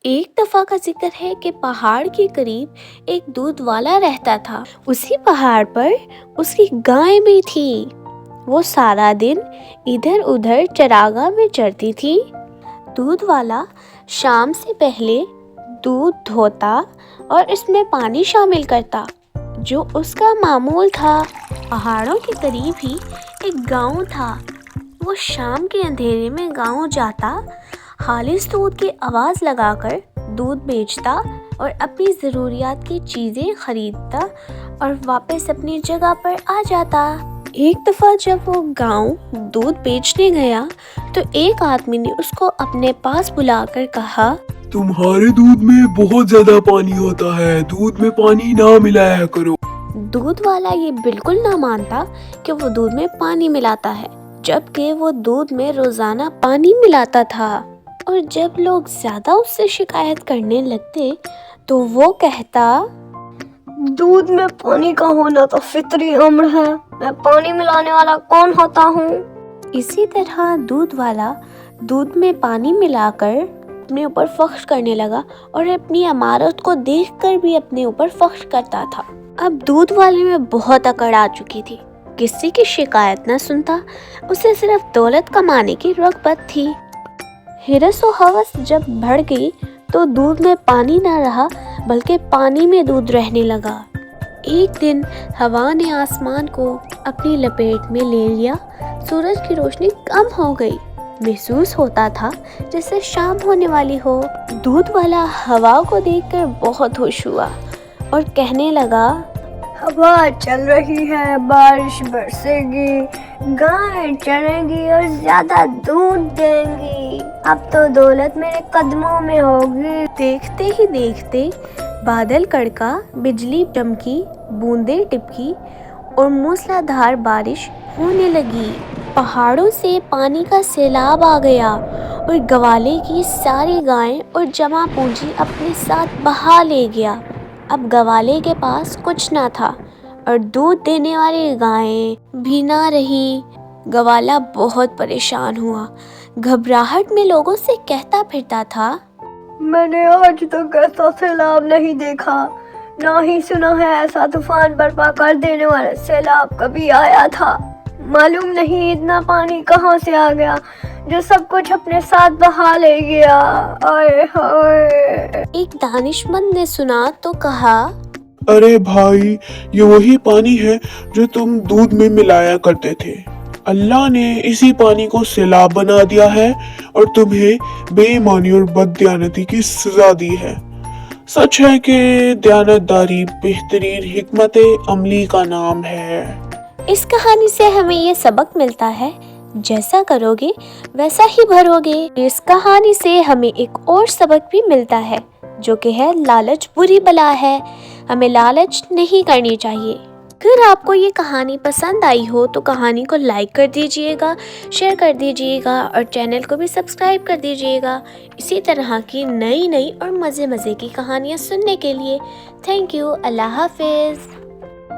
ایک دفعہ کا ذکر ہے کہ پہاڑ کے قریب ایک دودھ والا رہتا تھا۔ اسی پہاڑ پر اس کی گائے بھی تھی۔ وہ سارا دن ادھر ادھر چراگاہ میں چرتی تھی۔ دودھ والا شام سے پہلے دودھ دھوتا اور اس میں پانی شامل کرتا، جو اس کا معمول تھا۔ پہاڑوں کے قریب ہی ایک گاؤں تھا۔ وہ شام کے اندھیرے میں گاؤں جاتا، خالص دودھ کی آواز لگا کر دودھ بیچتا اور اپنی ضروریات کی چیزیں خریدتا اور واپس اپنی جگہ پر آ جاتا۔ ایک دفعہ جب وہ گاؤں دودھ بیچنے گیا تو ایک آدمی نے اس کو اپنے پاس بلا کر کہا، تمہارے دودھ میں بہت زیادہ پانی ہوتا ہے، دودھ میں پانی نہ ملایا کرو۔ دودھ والا یہ بالکل نہ مانتا کہ وہ دودھ میں پانی ملاتا ہے، جبکہ وہ دودھ میں روزانہ پانی ملاتا تھا۔ اور جب لوگ زیادہ اس سے شکایت کرنے لگتے تو وہ کہتا، دودھ میں پانی کا ہونا تو فطری امر ہے، میں پانی ملانے والا کون ہوتا ہوں؟ اسی طرح دودھ والا دودھ میں پانی ملا کر اپنے اوپر فخر کرنے لگا اور اپنی عمارت کو دیکھ کر بھی اپنے اوپر فخر کرتا تھا۔ اب دودھ والے میں بہت اکڑ آ چکی تھی، کسی کی شکایت نہ سنتا، اسے صرف دولت کمانے کی رغبت تھی۔ ہرس و ہوس جب بڑھ گئی تو دودھ میں پانی نہ رہا بلکہ پانی میں دودھ رہنے لگا۔ ایک دن ہوا نے آسمان کو اپنی لپیٹ میں لے لیا، سورج کی روشنی کم ہو گئی، محسوس ہوتا تھا جیسے شام ہونے والی ہو۔ دودھ والا ہوا کو دیکھ کر بہت خوش ہوا اور کہنے لگا، ہوا چل رہی ہے، بارش برسے گی، گائیں چریں گی اور زیادہ دودھ دیں گی، اب تو دولت میرے قدموں میں ہوگی۔ دیکھتے ہی دیکھتے بادل کڑکا، بجلی چمکی، بوندیں ٹپکی اور موسلا دھار بارش ہونے لگی۔ پہاڑوں سے پانی کا سیلاب آ گیا اور گوالے کی ساری گائیں اور جمع پونجی اپنے ساتھ بہا لے گیا۔ اب گوالے کے پاس کچھ نہ تھا اور دودھ دینے والی گائیں بھی نہ رہی۔ گوالا بہت پریشان ہوا، گھبراہٹ میں لوگوں سے کہتا پھرتا تھا، میں نے آج تک ایسا سیلاب نہیں دیکھا، نہ ہی سنا ہے ایسا طوفان برپا کر دینے والا سیلاب کبھی آیا تھا۔ معلوم نہیں اتنا پانی کہاں سے آ گیا جو سب کچھ اپنے ساتھ بہا لے گیا۔ آئے ہائے۔ ایک دانش مند نے سنا تو کہا، ارے بھائی، یہ وہی پانی ہے جو تم دودھ میں ملایا کرتے تھے۔ اللہ نے اسی پانی کو سیلاب بنا دیا ہے اور تمہیں بے ایمانی اور بددیانتی کی سزا دی ہے۔ سچ ہے کہ دیانتداری بہترین حکمت عملی کا نام ہے۔ اس کہانی سے ہمیں یہ سبق ملتا ہے، جیسا کرو گے ویسا ہی بھرو گے۔ اس کہانی سے ہمیں ایک اور سبق بھی ملتا ہے، جو کہ ہے لالچ بری بلا ہے، ہمیں لالچ نہیں کرنی چاہیے۔ اگر آپ کو یہ کہانی پسند آئی ہو تو کہانی کو لائک کر دیجئے گا، شیئر کر دیجئے گا اور چینل کو بھی سبسکرائب کر دیجئے گا اسی طرح کی نئی اور مزے کی کہانیاں سننے کے لیے۔ تھینک یو، اللہ حافظ۔